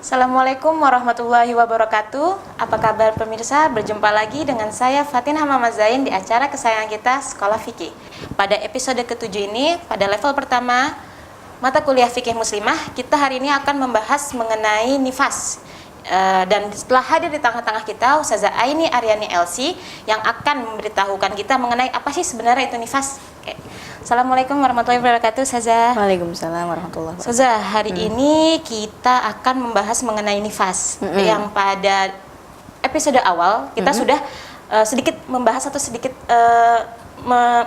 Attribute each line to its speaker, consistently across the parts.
Speaker 1: Assalamualaikum warahmatullahi wabarakatuh. Apa kabar pemirsa? Berjumpa lagi dengan saya Fatin Hamamah Zain di acara kesayangan kita Sekolah Fikih. Pada episode ke-7 ini, pada level pertama mata kuliah Fikih Muslimah, kita hari ini akan membahas mengenai nifas. Dan setelah hadir di tengah-tengah kita Ustazah Aini Aryani Elsi yang akan memberitahukan kita mengenai apa sih sebenarnya itu nifas. Oke. Assalamualaikum warahmatullahi wabarakatuh Ustazah.
Speaker 2: Waalaikumsalam warahmatullahi wabarakatuh.
Speaker 1: Ustazah, hari ini kita akan membahas mengenai nifas. Yang pada episode awal kita sudah sedikit membahas atau sedikit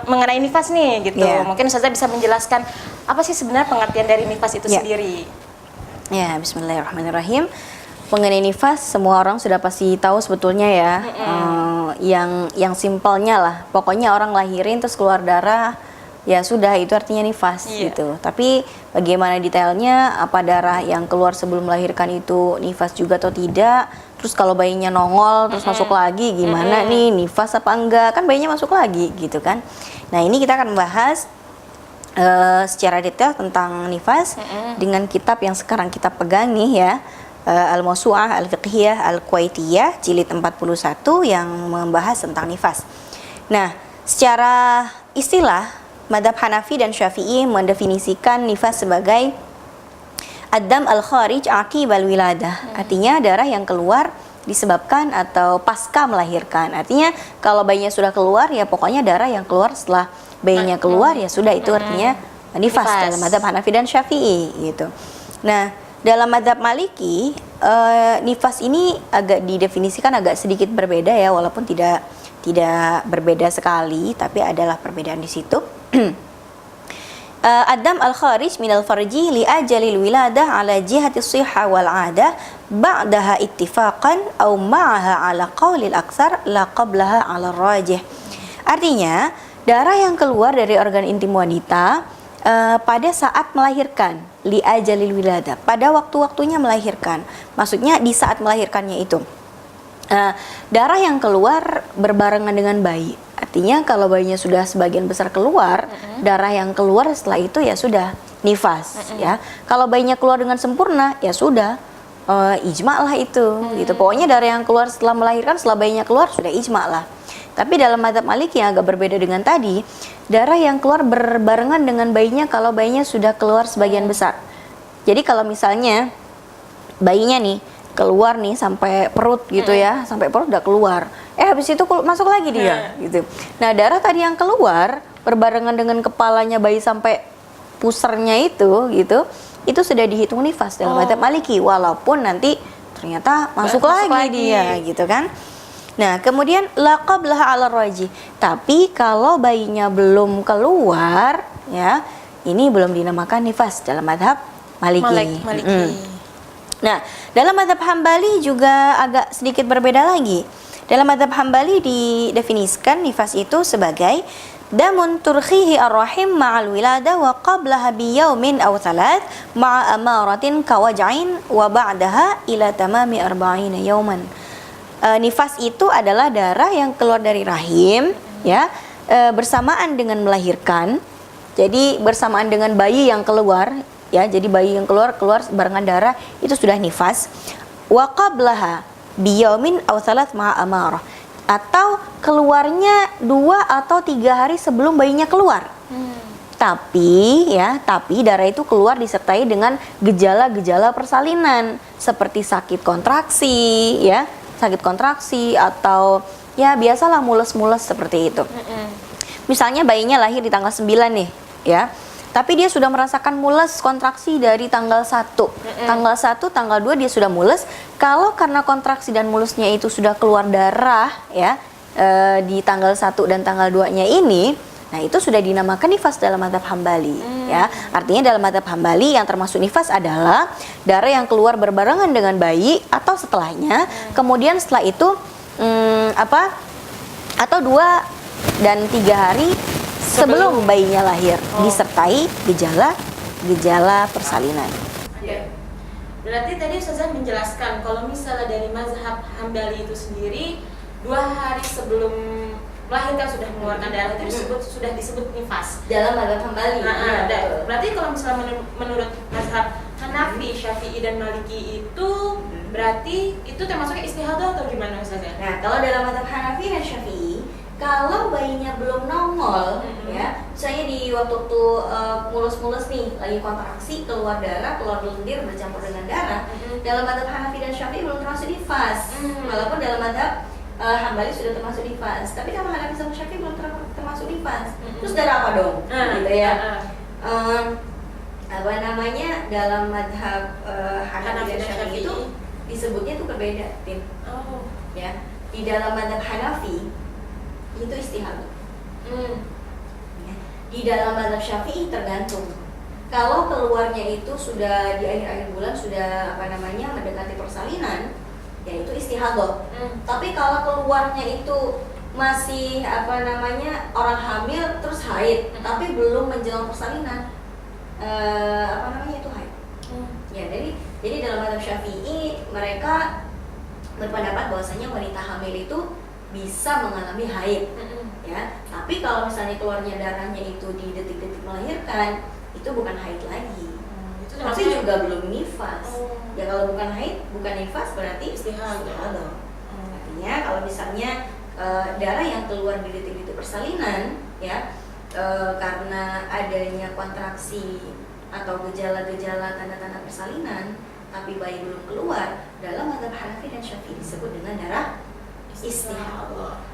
Speaker 1: mengenai nifas nih gitu. Mungkin Ustazah bisa menjelaskan apa sih sebenarnya pengertian dari nifas itu sendiri.
Speaker 2: Ya, bismillahirrahmanirrahim. Mengenai nifas, semua orang sudah pasti tahu sebetulnya ya. Yang simpelnya lah, pokoknya orang lahirin terus keluar darah, ya sudah, itu artinya nifas gitu. Tapi bagaimana detailnya, apa darah yang keluar sebelum melahirkan itu nifas juga atau tidak? Terus kalau bayinya nongol terus masuk lagi, gimana nih, nifas apa enggak? Kan bayinya masuk lagi gitu kan. Nah, ini kita akan membahas secara detail tentang nifas dengan kitab yang sekarang kita pegang nih ya. Al-Mawsu'ah Al-Fiqhiyah Al-Kuwaitiyah jilid 41 yang membahas tentang nifas. Nah, secara istilah Madzhab Hanafi dan Syafi'i mendefinisikan nifas sebagai ad-dam al-kharij aqibal wiladah. Artinya darah yang keluar disebabkan atau pasca melahirkan. Artinya kalau bayinya sudah keluar, ya pokoknya darah yang keluar setelah bayinya keluar, ya sudah, itu artinya nifas dalam Madzhab Hanafi dan Syafi'i gitu. Nah, dalam Madzhab Maliki, nifas ini agak didefinisikan agak sedikit berbeda ya, walaupun tidak berbeda sekali, tapi adalah perbedaan di situ. Adam al-kharij minal farji li ajalil wiladah ala jihati shihha wal 'adah ba'daha ittifaqan aw ma'aha ala qaulil aktsar la qablaha ala rajih. Artinya, darah yang keluar dari organ intim wanita pada saat melahirkan, li ajalil wiladah, pada waktu-waktunya melahirkan. Maksudnya di saat melahirkannya itu. Darah yang keluar berbarengan dengan bayi. Artinya kalau bayinya sudah sebagian besar keluar, darah yang keluar setelah itu ya sudah nifas ya. Kalau bayinya keluar dengan sempurna, ya sudah ijma lah itu gitu. Pokoknya darah yang keluar setelah melahirkan, setelah bayinya keluar sudah ijma lah. Tapi dalam Madzhab Maliki yang agak berbeda dengan tadi, darah yang keluar berbarengan dengan bayinya kalau bayinya sudah keluar sebagian besar. Jadi kalau misalnya bayinya nih keluar nih sampai perut gitu ya, sampai perut udah keluar, habis itu masuk lagi dia gitu. Nah, darah tadi yang keluar berbarengan dengan kepalanya bayi sampai pusernya itu gitu, itu sudah dihitung nifas dalam Madzhab Maliki, walaupun nanti ternyata masuk lagi dia gitu kan. Nah, kemudian laqablaha 'ala rajih. Tapi kalau bayinya belum keluar ya, ini belum dinamakan nifas dalam Madzhab Maliki. Nah, dalam Madzhab Hambali juga agak sedikit berbeda lagi. Dalam Madzhab Hambali didefinisikan nifas itu sebagai damun turkhihi ar-rahim ma'al wiladah wa qablaha biyaumin aw thalath ma'a amaratin kawaj'ain wa ba'daha ila tamami 40 yauman. Nifas itu adalah darah yang keluar dari rahim ya, bersamaan dengan melahirkan. Jadi bersamaan dengan bayi yang keluar ya, jadi bayi yang keluar barengan darah, itu sudah nifas. Wa qablaha biyaumin aw thalath ma'a amarah, atau keluarnya 2 atau 3 hari sebelum bayinya keluar. Tapi darah itu keluar disertai dengan gejala-gejala persalinan seperti sakit kontraksi ya, sakit kontraksi atau ya biasalah mules-mules seperti itu. Misalnya bayinya lahir di tanggal 9 nih ya, tapi dia sudah merasakan mules kontraksi dari tanggal 1. Tanggal 1, tanggal 2 dia sudah mules. Kalau karena kontraksi dan mulesnya itu sudah keluar darah ya, di tanggal 1 dan tanggal 2-nya ini, nah itu sudah dinamakan nifas dalam Madzhab Hambali ya. Artinya dalam Madzhab Hambali yang termasuk nifas adalah darah yang keluar berbarengan dengan bayi atau setelahnya, kemudian setelah itu atau 2 dan 3 hari sebelum bayinya lahir, disertai gejala persalinan.
Speaker 1: Berarti tadi Ustazah menjelaskan kalau misalnya dari Mazhab Hambali itu sendiri 2 hari sebelum melahirkan sudah mengeluarkan darah itu sudah disebut nifas
Speaker 2: Dalam Madzhab Hambali.
Speaker 1: Berarti kalau misalnya menurut Mazhab Hanafi, Syafi'i dan Maliki itu berarti itu termasuknya istihadah atau gimana Ustazah?
Speaker 2: Nah, kalau dalam mazhab Hanafi dan Syafi'i, kalau bayinya belum nongol, ya, misalnya di waktu mulus-mulus nih, lagi kontraksi, keluar darah, keluar lendir bercampur dengan darah, dalam mazhab Hanafi dan Syafi'i belum termasuk nifas, walaupun dalam mazhab Hambali sudah termasuk nifas, tapi kalau Hanafi sama Syafi'i belum termasuk nifas. Terus darah apa dong? Gitu ya. Apa namanya, dalam madhab Hanafi dan Syafi'i itu disebutnya itu berbeda, Tim. Ya, di dalam madhab Hanafi itu istihadah. Ya. Di dalam madhab Syafi'i tergantung. Kalau keluarnya itu sudah di akhir-akhir bulan, sudah apa namanya mendekati persalinan, ya itu istihadah. Tapi kalau keluarnya itu masih apa namanya orang hamil terus haid, tapi belum menjelang persalinan, apa namanya itu haid. Ya, jadi dalam mazhab Syafi'i mereka berpendapat bahwasanya wanita hamil itu bisa mengalami haid. Ya, tapi kalau misalnya keluarnya darahnya itu di detik-detik melahirkan, itu bukan haid lagi. Tapi juga belum nifas. Ya kalau bukan haid, bukan nifas berarti istihadah. Artinya kalau misalnya darah yang keluar di detik-detik persalinan, ya, karena adanya kontraksi atau gejala-gejala tanda-tanda persalinan, tapi bayi belum keluar, dalam mazhab Hanafi dan Syafi'i disebut dengan darah istihadah.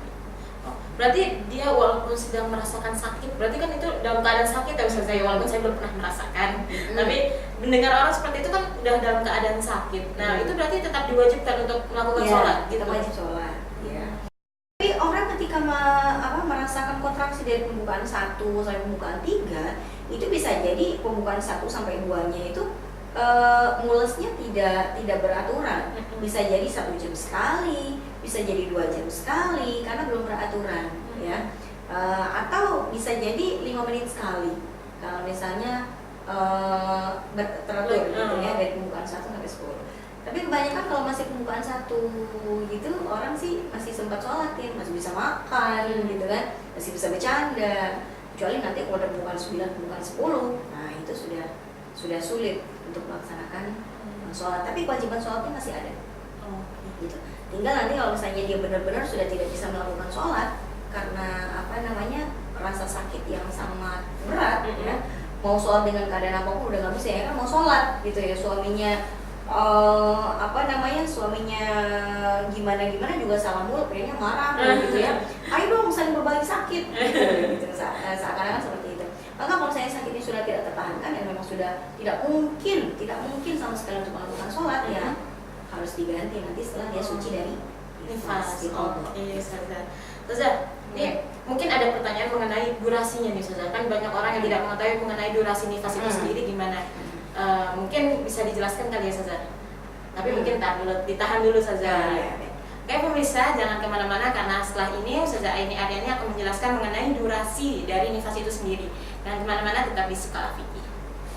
Speaker 1: Berarti dia walaupun sedang merasakan sakit, berarti kan itu dalam keadaan sakit ya Ustazah, walaupun saya belum pernah merasakan, tapi mendengar orang seperti itu kan udah dalam keadaan sakit. Nah itu berarti tetap diwajibkan untuk melakukan sholat, gitu.
Speaker 2: Tetap wajib sholat. Ya. Tapi orang ketika merasakan kontraksi dari pembukaan 1 sampai pembukaan 3, itu bisa jadi pembukaan 1 sampai 2-nya itu mulusnya tidak beraturan. Bisa jadi 1 jam sekali, bisa jadi 2 jam sekali karena belum beraturan, ya. Atau bisa jadi 5 menit sekali kalau misalnya teratur gitu ya, dari pembukaan 1 sampai 10. Tapi kebanyakan kalau masih pembukaan 1 gitu, orang sih masih sempat sholatin, masih bisa makan gitu kan, masih bisa bercanda. Kecuali nanti kalau udah pembukaan 9, pembukaan 10, nah itu sudah sulit untuk melaksanakan sholat. Tapi kewajiban sholatnya masih ada. Gitu. Tinggal nanti kalau misalnya dia benar-benar sudah tidak bisa melakukan sholat karena apa namanya rasa sakit yang sangat berat, ya, mau sholat dengan keadaan apapun udah nggak bisa, ya kan, mau sholat gitu ya, suaminya suaminya gimana juga salah mulu, kayaknya marah gitu ya, ayo dong saling berbagi sakit gitu, seakan-akan seperti itu. Maka kalau saya sakitnya sudah tidak tertahankan dan memang sudah tidak mungkin sama sekali untuk melakukan sholat, ya harus diganti nanti setelah dia suci dari nifas.
Speaker 1: Ustazah, ini mungkin ada pertanyaan mengenai durasinya nih Ustazah. Kan banyak orang yang tidak mengetahui mengenai durasi nifas itu sendiri gimana. Mungkin bisa dijelaskan kali ya Ustazah. Tapi mungkin ditahan dulu Ustazah. Oke pemirsa, jangan kemana-mana karena setelah ini Ustazah Aini Aryani akan menjelaskan mengenai durasi dari nifas itu sendiri. Jangan kemana-mana, tetap di Sekolah Fikih.